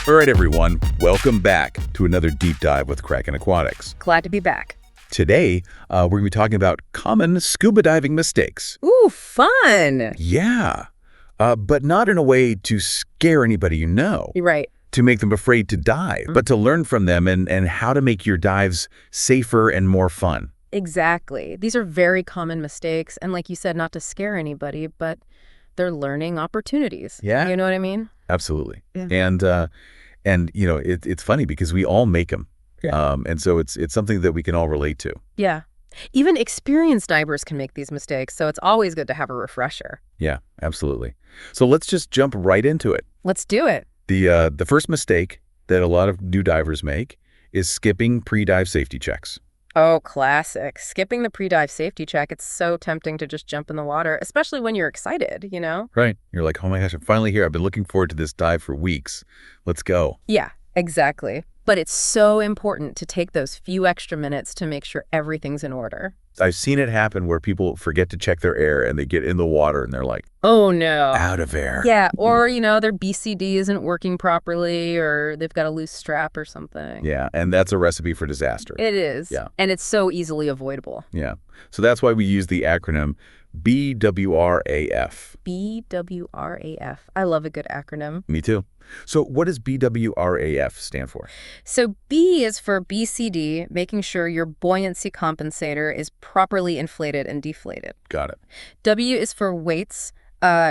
All right, everyone, welcome back to another deep dive with Kraken Aquatics. Glad to be back. Today, we're going to be talking about common scuba diving mistakes. Ooh, fun. Yeah, but not in a way to scare anybody you know. You're right. To make them afraid to dive, but to learn from them and how to make your dives safer and more fun. Exactly. These are very common mistakes. And like you said, not to scare anybody, but they're learning opportunities. Yeah. You know what I mean? Absolutely. Yeah. And you know, it's funny because we all make them. Yeah. And so it's something that we can all relate to. Yeah. Even experienced divers can make these mistakes, so it's always good to have a refresher. Yeah, absolutely. So let's just jump right into it. Let's do it. The first mistake that a lot of new divers make is skipping pre-dive safety checks. Oh, classic. Skipping the pre-dive safety check. It's so tempting to just jump in the water, especially when you're excited, you know? Right. You're like, oh my gosh, I'm finally here. I've been looking forward to this dive for weeks. Let's go. Yeah, exactly. But it's so important to take those few extra minutes to make sure everything's in order. I've seen it happen where people forget to check their air and they get in the water and they're like, oh no. out of air. Yeah, or, you know, their BCD isn't working properly or they've got a loose strap or something. Yeah, and that's a recipe for disaster. It is. Yeah. And it's so easily avoidable. Yeah. So that's why we use the acronym BWRAF. BWRAF. I love a good acronym. Me too. So what does BWRAF stand for? So B is for BCD, making sure your buoyancy compensator is properly inflated and deflated. Got it. W is for weights.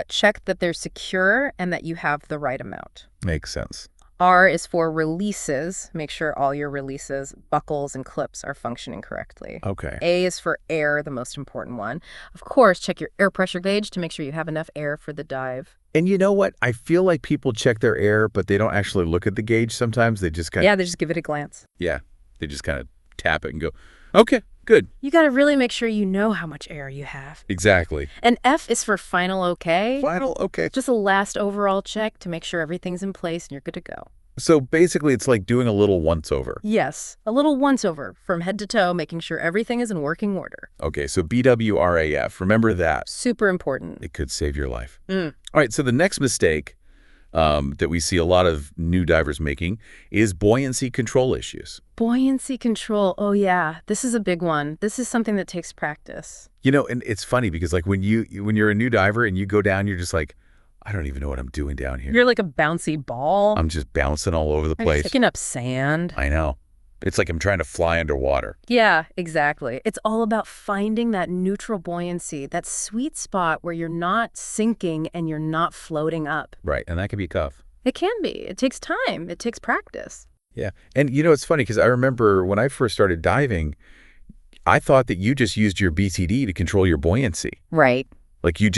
Check that they're secure and that you have the right amount. Makes sense. R is for releases. Make sure all your releases, buckles, and clips are functioning correctly. Okay. A is for air, the most important one. Of course, check your air pressure gauge to make sure you have enough air for the dive. And you know what? I feel like people check their air, but they don't actually look at the gauge sometimes. They just kind of... Yeah, they just give it a glance. Yeah. They just kind of tap it and go, okay, good. You got to really make sure you know how much air you have. Exactly. And F is for final okay. Final okay. Just a last overall check to make sure everything's in place and you're good to go. So basically, it's like doing a little once-over. Yes, a little once-over from head to toe, making sure everything is in working order. Okay, so BWRAF, remember that. Super important. It could save your life. All right, so the next mistake that we see a lot of new divers making is buoyancy control issues. Buoyancy control. Oh, yeah. This is a big one. This is something that takes practice. You know, and it's funny because like when you're a new diver and you go down, you're just like, I don't even know what I'm doing down here. You're like a bouncy ball. I'm just bouncing all over the place. Picking up sand. I know. It's like I'm trying to fly underwater. Yeah, exactly. It's all about finding that neutral buoyancy, that sweet spot where you're not sinking and you're not floating up. Right, and that can be tough. It can be. It takes time. It takes practice. Yeah, and you know, it's funny because I remember when I first started diving, I thought that you just used your BCD to control your buoyancy. Right. Like you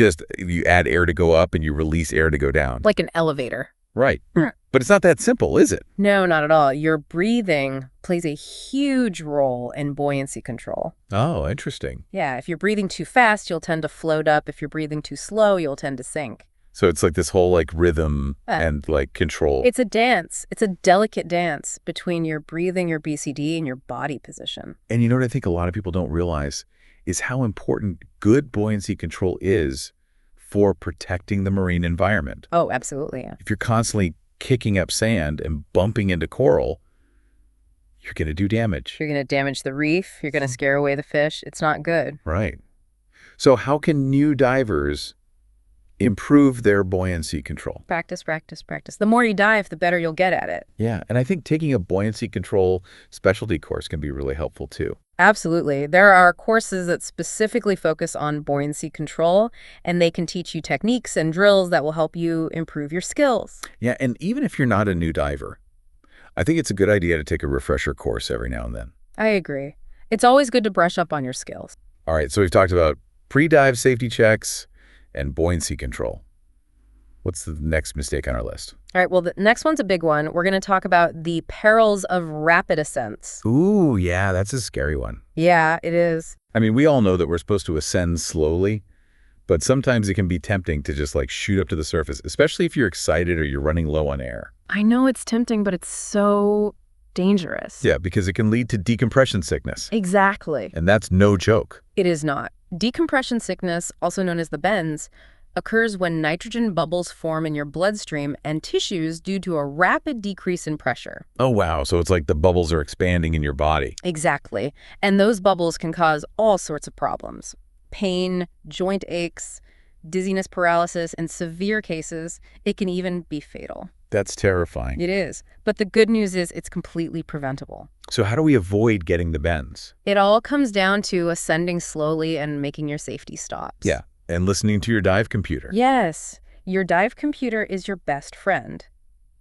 add air to go up and you release air to go down. Like an elevator. Right. But it's not that simple, is it? No, not at all. Your breathing plays a huge role in buoyancy control. Oh, interesting. Yeah, if you're breathing too fast, you'll tend to float up. If you're breathing too slow, you'll tend to sink. So it's like this whole like rhythm and like control. It's a dance. It's a delicate dance between your breathing, your BCD, and your body position. And you know what I think a lot of people don't realize is how important good buoyancy control is for protecting the marine environment. Oh, absolutely. Yeah. If you're constantly kicking up sand and bumping into coral, you're going to do damage. You're going to damage the reef. You're going to scare away the fish. It's not good. Right. So how can new divers improve their buoyancy control? Practice, practice, practice. The more you dive, the better you'll get at it. Yeah, and I think taking a buoyancy control specialty course can be really helpful too. Absolutely. There are courses that specifically focus on buoyancy control, and they can teach you techniques and drills that will help you improve your skills. Yeah, and even if you're not a new diver, I think it's a good idea to take a refresher course every now and then. I agree. It's always good to brush up on your skills. All right, so we've talked about pre-dive safety checks and buoyancy control. What's the next mistake on our list? All right, well, the next one's a big one. We're going to talk about the perils of rapid ascents. Ooh, yeah, that's a scary one. Yeah, it is. I mean, we all know that we're supposed to ascend slowly, but sometimes it can be tempting to just like shoot up to the surface, especially if you're excited or you're running low on air. I know it's tempting, but it's so dangerous. Yeah, because it can lead to decompression sickness. Exactly. And that's no joke. It is not. Decompression sickness, also known as the bends, occurs when nitrogen bubbles form in your bloodstream and tissues due to a rapid decrease in pressure. Oh, wow. So it's like the bubbles are expanding in your body. Exactly. And those bubbles can cause all sorts of problems. Pain, joint aches, dizziness, paralysis, and severe cases, it can even be fatal. That's terrifying. It is. But the good news is it's completely preventable. So how do we avoid getting the bends? It all comes down to ascending slowly and making your safety stops. Yeah, and listening to your dive computer. Yes. Your dive computer is your best friend.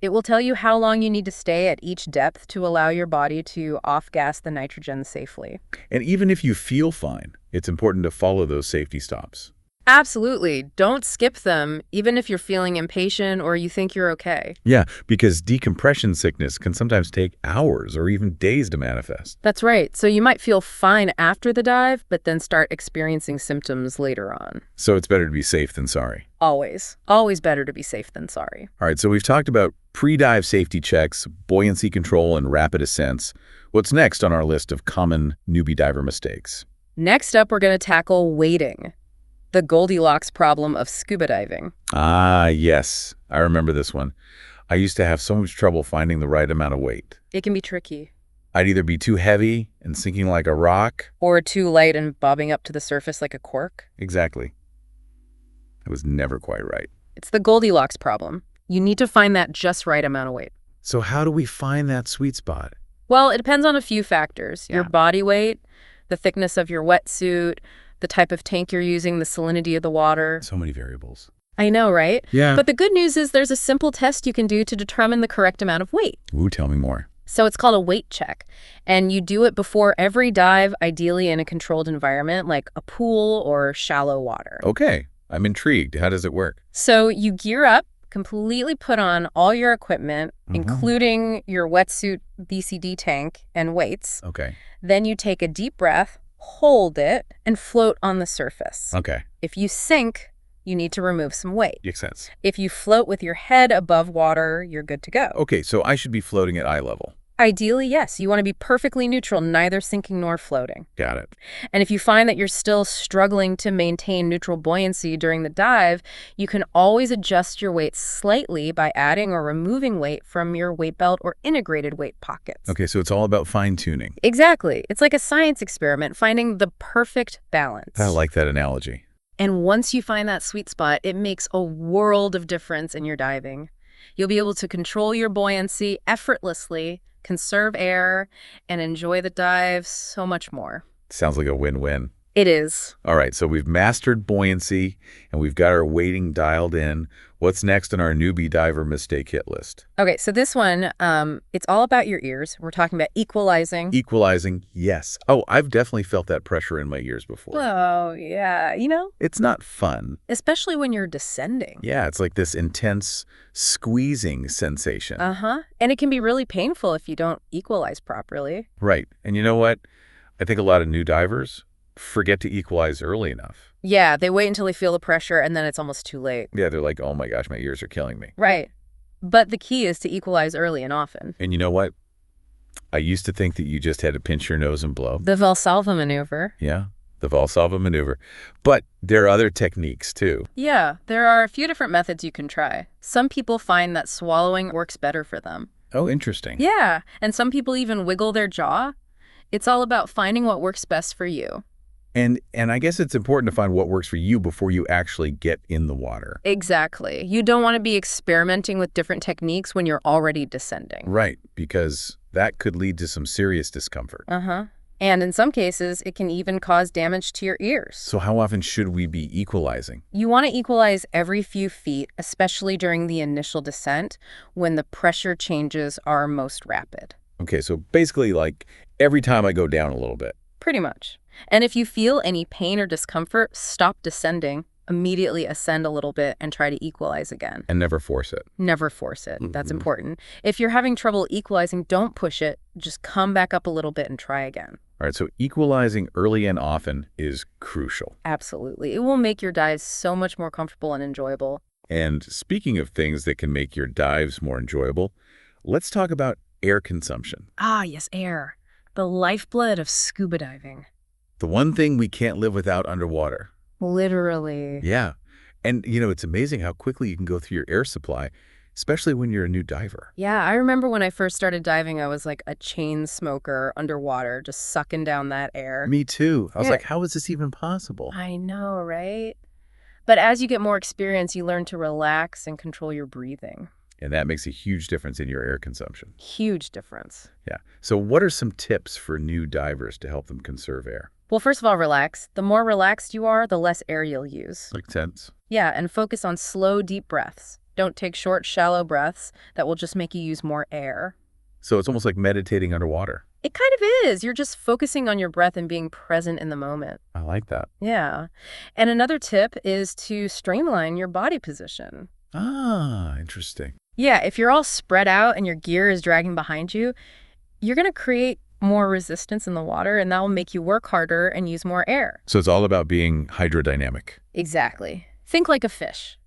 It will tell you how long you need to stay at each depth to allow your body to off-gas the nitrogen safely. And even if you feel fine, it's important to follow those safety stops. Absolutely. Don't skip them, even if you're feeling impatient or you think you're okay. Yeah, because decompression sickness can sometimes take hours or even days to manifest. That's right. So you might feel fine after the dive, but then start experiencing symptoms later on. So it's better to be safe than sorry. Always. Always better to be safe than sorry. All right, so we've talked about pre-dive safety checks, buoyancy control, and rapid ascents. What's next on our list of common newbie diver mistakes? Next up, we're going to tackle weighting. The Goldilocks problem of scuba diving. Ah, yes. I remember this one. I used to have so much trouble finding the right amount of weight. It can be tricky. I'd either be too heavy and sinking like a rock. Or too light and bobbing up to the surface like a cork. Exactly. It was never quite right. It's the Goldilocks problem. You need to find that just right amount of weight. So how do we find that sweet spot? Well, it depends on a few factors. Your body weight, the thickness of your wetsuit, the type of tank you're using, the salinity of the water. So many variables. I know, right? Yeah. But the good news is there's a simple test you can do to determine the correct amount of weight. Ooh, tell me more. So it's called a weight check. And you do it before every dive, ideally in a controlled environment like a pool or shallow water. Okay, I'm intrigued. How does it work? So you gear up, completely put on all your equipment, including your wetsuit, BCD tank, and weights. Okay. Then you take a deep breath, hold it, and float on the surface. Okay. If you sink, you need to remove some weight. Makes sense. If you float with your head above water, you're good to go. Okay, so I should be floating at eye level. Ideally, yes. You want to be perfectly neutral, neither sinking nor floating. Got it. And if you find that you're still struggling to maintain neutral buoyancy during the dive, you can always adjust your weight slightly by adding or removing weight from your weight belt or integrated weight pockets. Okay, so it's all about fine-tuning. Exactly. It's like a science experiment, finding the perfect balance. I like that analogy. And once you find that sweet spot, it makes a world of difference in your diving. You'll be able to control your buoyancy effortlessly, conserve air, and enjoy the dive so much more. Sounds like a win-win. It is. All right, so we've mastered buoyancy, and we've got our weighting dialed in. What's next on our newbie diver mistake hit list? Okay, so this one, it's all about your ears. We're talking about equalizing. Equalizing, yes. Oh, I've definitely felt that pressure in my ears before. Oh, yeah, It's not fun. especially when you're descending. Yeah, it's like this intense squeezing sensation. Uh-huh. And it can be really painful if you don't equalize properly. Right, and you know what? I think a lot of new divers forget to equalize early enough. Yeah, they wait until they feel the pressure, and then it's almost too late. Yeah, they're like, oh my gosh, my ears are killing me. Right. But the key is to equalize early and often. And you know what? I used to think that you just had to pinch your nose and blow. The Valsalva maneuver. Yeah, the Valsalva maneuver. But there are other techniques, too. Yeah, there are a few different methods you can try. Some people find that swallowing works better for them. Oh, interesting. Yeah, and some people even wiggle their jaw. It's all about finding what works best for you. And I guess it's important to find what works for you before you actually get in the water. Exactly. You don't want to be experimenting with different techniques when you're already descending. Right, because that could lead to some serious discomfort. Uh-huh. And in some cases, it can even cause damage to your ears. So how often should we be equalizing? You want to equalize every few feet, especially during the initial descent when the pressure changes are most rapid. Okay, so basically like every time I go down a little bit. Pretty much. And if you feel any pain or discomfort, stop descending. Immediately ascend a little bit and try to equalize again. And never force it. Never force it. That's important. If you're having trouble equalizing, don't push it. Just come back up a little bit and try again. All right, so equalizing early and often is crucial. Absolutely. It will make your dives so much more comfortable and enjoyable. And speaking of things that can make your dives more enjoyable, let's talk about air consumption. Ah, yes, air. The lifeblood of scuba diving. The one thing we can't live without underwater. Literally. Yeah. And, it's amazing how quickly you can go through your air supply, especially when you're a new diver. Yeah, I remember when I first started diving, I was like a chain smoker underwater, just sucking down that air. Me too. I was Yeah. like, how is this even possible? I know, right? But as you get more experience, you learn to relax and control your breathing. And that makes a huge difference in your air consumption. Huge difference. Yeah. So what are some tips for new divers to help them conserve air? Well, first of all, relax. The more relaxed you are, the less air you'll use. Makes sense. Yeah, and focus on slow, deep breaths. Don't take short, shallow breaths that will just make you use more air. So it's almost like meditating underwater. It kind of is. You're just focusing on your breath and being present in the moment. I like that. Yeah. And another tip is to streamline your body position. Ah, interesting. Yeah, if you're all spread out and your gear is dragging behind you, you're going to create more resistance in the water, and that will make you work harder and use more air. So it's all about being hydrodynamic. Exactly. Think like a fish.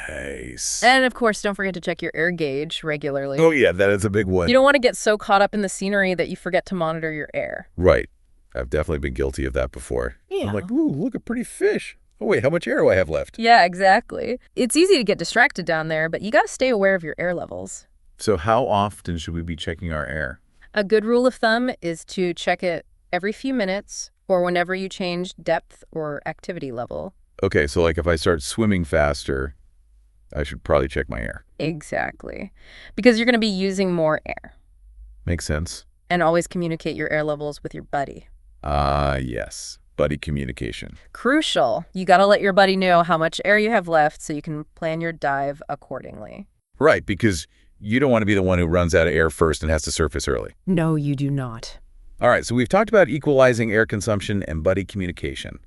Nice. And of course, don't forget to check your air gauge regularly. Oh, yeah, that is a big one. You don't want to get so caught up in the scenery that you forget to monitor your air. Right. I've definitely been guilty of that before. Yeah. I'm like, ooh, look, a pretty fish. Oh, wait, how much air do I have left? Yeah, exactly. It's easy to get distracted down there, but you got to stay aware of your air levels. So how often should we be checking our air? A good rule of thumb is to check it every few minutes or whenever you change depth or activity level. Okay, so like if I start swimming faster, I should probably check my air. Exactly. Because you're going to be using more air. Makes sense. And always communicate your air levels with your buddy. Yes. Buddy communication. Crucial. You got to let your buddy know how much air you have left so you can plan your dive accordingly. Right, because you don't want to be the one who runs out of air first and has to surface early. No, you do not. All right, so we've talked about equalizing air consumption and buddy communication.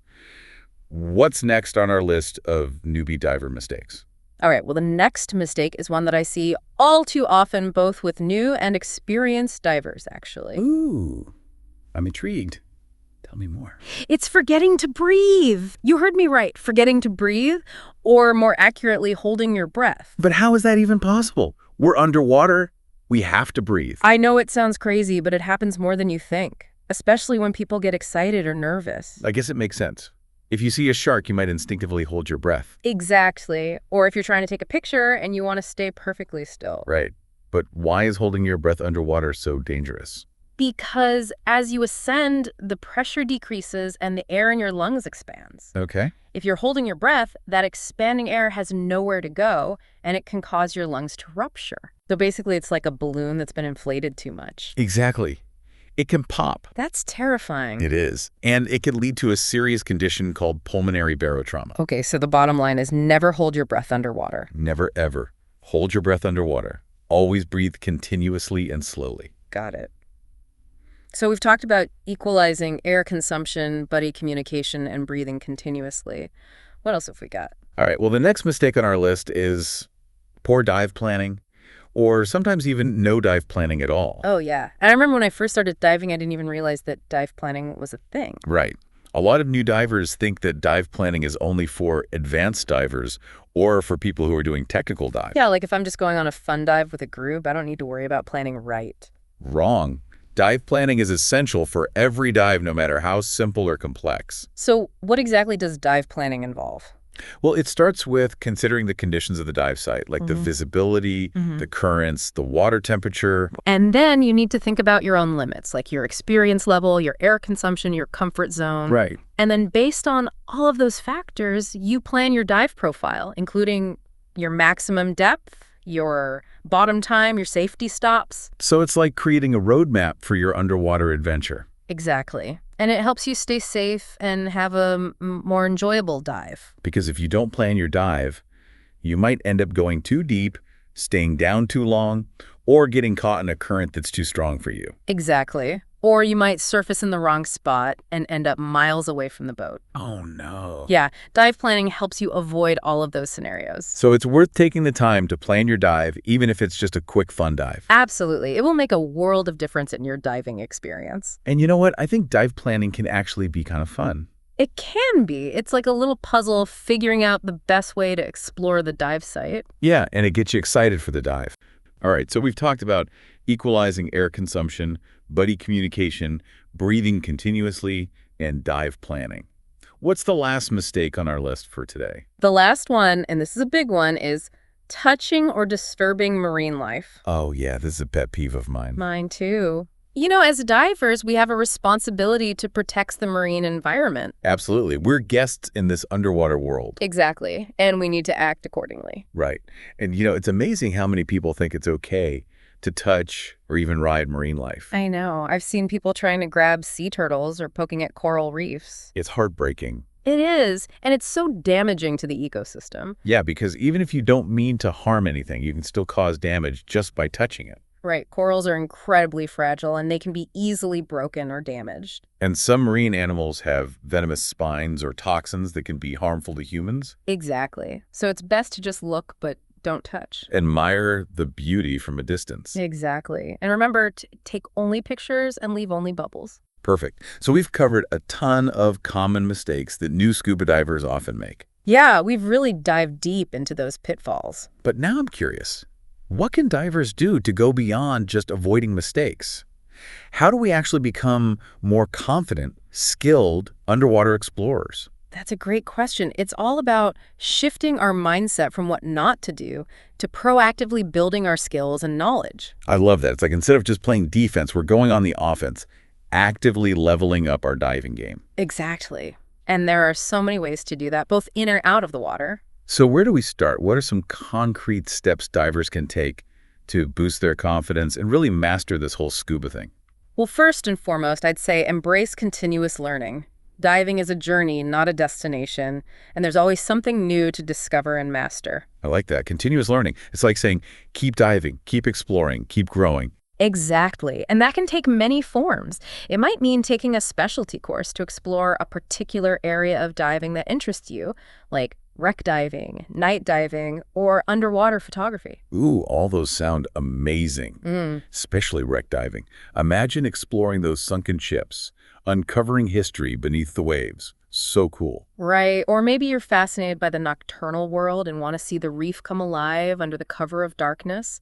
What's next on our list of newbie diver mistakes? All right, well, the next mistake is one that I see all too often, both with new and experienced divers, actually. Ooh, I'm intrigued. Tell me more. It's forgetting to breathe. You heard me right, forgetting to breathe, or more accurately, holding your breath. But how is that even possible? We're underwater. We have to breathe. I know it sounds crazy, but it happens more than you think, especially when people get excited or nervous. I guess it makes sense. If you see a shark, you might instinctively hold your breath. Exactly. Or if you're trying to take a picture and you want to stay perfectly still. Right. But why is holding your breath underwater so dangerous? Because as you ascend, the pressure decreases and the air in your lungs expands. Okay. If you're holding your breath, that expanding air has nowhere to go, and it can cause your lungs to rupture. So basically, it's like a balloon that's been inflated too much. Exactly. It can pop. That's terrifying. It is. And it can lead to a serious condition called pulmonary barotrauma. Okay, so the bottom line is never hold your breath underwater. Never, ever. Hold your breath underwater. Always breathe continuously and slowly. Got it. So we've talked about equalizing air consumption, buddy communication, and breathing continuously. What else have we got? All right. Well, the next mistake on our list is poor dive planning, or sometimes even no dive planning at all. Oh, yeah. And I remember when I first started diving, I didn't even realize that dive planning was a thing. Right. A lot of new divers think that dive planning is only for advanced divers or for people who are doing technical dives. Yeah, like if I'm just going on a fun dive with a group, I don't need to worry about planning right. Wrong. Dive planning is essential for every dive, no matter how simple or complex. So what exactly does dive planning involve? Well, it starts with considering the conditions of the dive site, like the visibility, the currents, the water temperature. And then you need to think about your own limits, like your experience level, your air consumption, your comfort zone. Right. And then based on all of those factors, you plan your dive profile, including your maximum depth, your bottom time, your safety stops. So it's like creating a roadmap for your underwater adventure. Exactly. And it helps you stay safe and have a more enjoyable dive. Because if you don't plan your dive, you might end up going too deep, staying down too long, or getting caught in a current that's too strong for you. Exactly. Or you might surface in the wrong spot and end up miles away from the boat. Oh, no. Yeah, dive planning helps you avoid all of those scenarios. So it's worth taking the time to plan your dive, even if it's just a quick fun dive. Absolutely. It will make a world of difference in your diving experience. And you know what? I think dive planning can actually be kind of fun. It can be. It's like a little puzzle figuring out the best way to explore the dive site. Yeah, and it gets you excited for the dive. All right, so we've talked about equalizing air consumption, buddy communication, breathing continuously, and dive planning. What's the last mistake on our list for today? The last one, and this is a big one, is touching or disturbing marine life. Oh, yeah, this is a pet peeve of mine. Mine too. As divers, we have a responsibility to protect the marine environment. Absolutely. We're guests in this underwater world. Exactly. And we need to act accordingly. Right. And, it's amazing how many people think it's okay to touch or even ride marine life. I know. I've seen people trying to grab sea turtles or poking at coral reefs. It's heartbreaking. It is. And it's so damaging to the ecosystem. Yeah, because even if you don't mean to harm anything, you can still cause damage just by touching it. Right. Corals are incredibly fragile and they can be easily broken or damaged. And some marine animals have venomous spines or toxins that can be harmful to humans. Exactly. So it's best to just look, but don't touch. Admire the beauty from a distance. Exactly. And remember to take only pictures and leave only bubbles. Perfect. So we've covered a ton of common mistakes that new scuba divers often make. Yeah, we've really dived deep into those pitfalls. But now I'm curious. What can divers do to go beyond just avoiding mistakes? How do we actually become more confident, skilled underwater explorers? That's a great question. It's all about shifting our mindset from what not to do to proactively building our skills and knowledge. I love that. It's like instead of just playing defense, we're going on the offense, actively leveling up our diving game. Exactly. And there are so many ways to do that, both in or out of the water. So where do we start? What are some concrete steps divers can take to boost their confidence and really master this whole scuba thing? Well, first and foremost, I'd say embrace continuous learning. Diving is a journey, not a destination, and there's always something new to discover and master. I like that. Continuous learning. It's like saying, keep diving, keep exploring, keep growing. Exactly. And that can take many forms. It might mean taking a specialty course to explore a particular area of diving that interests you, like wreck diving, night diving, or underwater photography. Ooh, all those sound amazing, especially wreck diving. Imagine exploring those sunken ships, uncovering history beneath the waves. So cool. Right. Or maybe you're fascinated by the nocturnal world and want to see the reef come alive under the cover of darkness.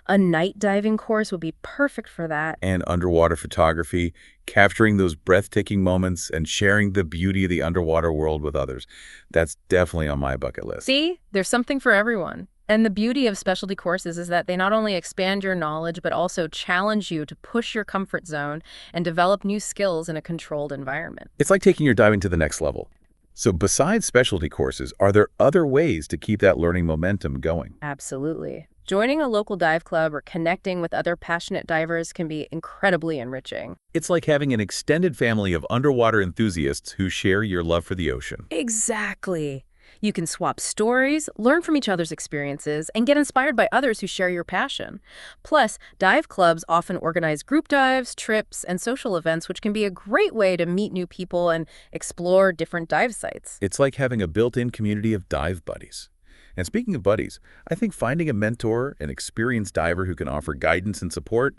A night diving course would be perfect for that. And underwater photography, capturing those breathtaking moments and sharing the beauty of the underwater world with others. That's definitely on my bucket list. See, there's something for everyone. And the beauty of specialty courses is that they not only expand your knowledge, but also challenge you to push your comfort zone and develop new skills in a controlled environment. It's like taking your diving to the next level. So besides specialty courses, are there other ways to keep that learning momentum going? Absolutely. Joining a local dive club or connecting with other passionate divers can be incredibly enriching. It's like having an extended family of underwater enthusiasts who share your love for the ocean. Exactly. You can swap stories, learn from each other's experiences, and get inspired by others who share your passion. Plus, dive clubs often organize group dives, trips, and social events, which can be a great way to meet new people and explore different dive sites. It's like having a built-in community of dive buddies. And speaking of buddies, I think finding a mentor, an experienced diver who can offer guidance and support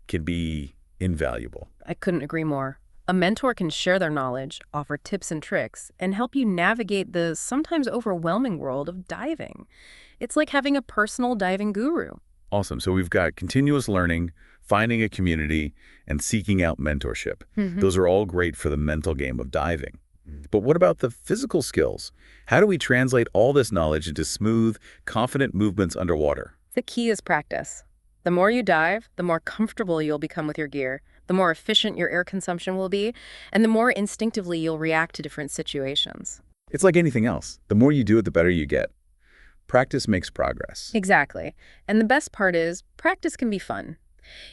can be invaluable. I couldn't agree more. A mentor can share their knowledge, offer tips and tricks, and help you navigate the sometimes overwhelming world of diving. It's like having a personal diving guru. Awesome. So we've got continuous learning, finding a community, and seeking out mentorship. Those are all great for the mental game of diving. But what about the physical skills? How do we translate all this knowledge into smooth, confident movements underwater? The key is practice. The more you dive, the more comfortable you'll become with your gear, the more efficient your air consumption will be, and the more instinctively you'll react to different situations. It's like anything else. The more you do it, the better you get. Practice makes progress. Exactly. And the best part is, practice can be fun.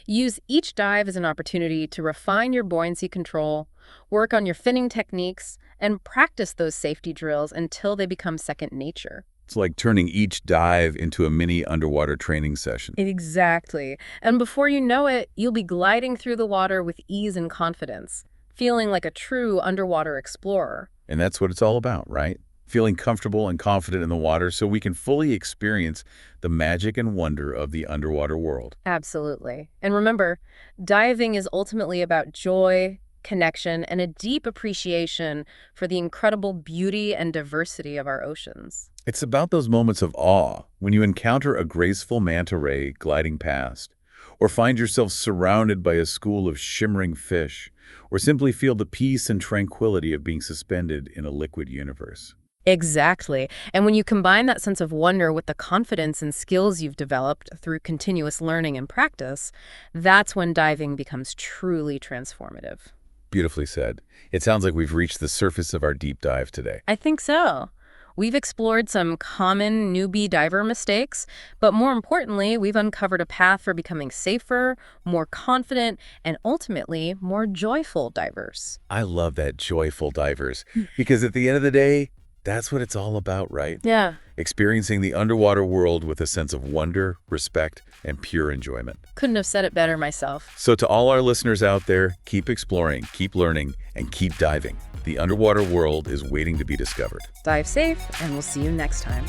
Use each dive as an opportunity to refine your buoyancy control, work on your finning techniques, and practice those safety drills until they become second nature. It's like turning each dive into a mini underwater training session. Exactly. And before you know it, you'll be gliding through the water with ease and confidence, feeling like a true underwater explorer. And that's what it's all about, right? Feeling comfortable and confident in the water so we can fully experience the magic and wonder of the underwater world. Absolutely. And remember, diving is ultimately about joy, connection, and a deep appreciation for the incredible beauty and diversity of our oceans. It's about those moments of awe when you encounter a graceful manta ray gliding past, or find yourself surrounded by a school of shimmering fish, or simply feel the peace and tranquility of being suspended in a liquid universe. Exactly. And when you combine that sense of wonder with the confidence and skills you've developed through continuous learning and practice, that's when diving becomes truly transformative. Beautifully said. It sounds like we've reached the surface of our deep dive today. I think so. We've explored some common newbie diver mistakes, but more importantly, we've uncovered a path for becoming safer, more confident, and ultimately more joyful divers. I love that, joyful divers, because at the end of the day, that's what it's all about, right? Yeah. Experiencing the underwater world with a sense of wonder, respect, and pure enjoyment. Couldn't have said it better myself. So to all our listeners out there, keep exploring, keep learning, and keep diving. The underwater world is waiting to be discovered. Dive safe, and we'll see you next time.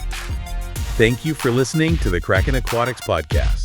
Thank you for listening to the Kraken Aquatics podcast.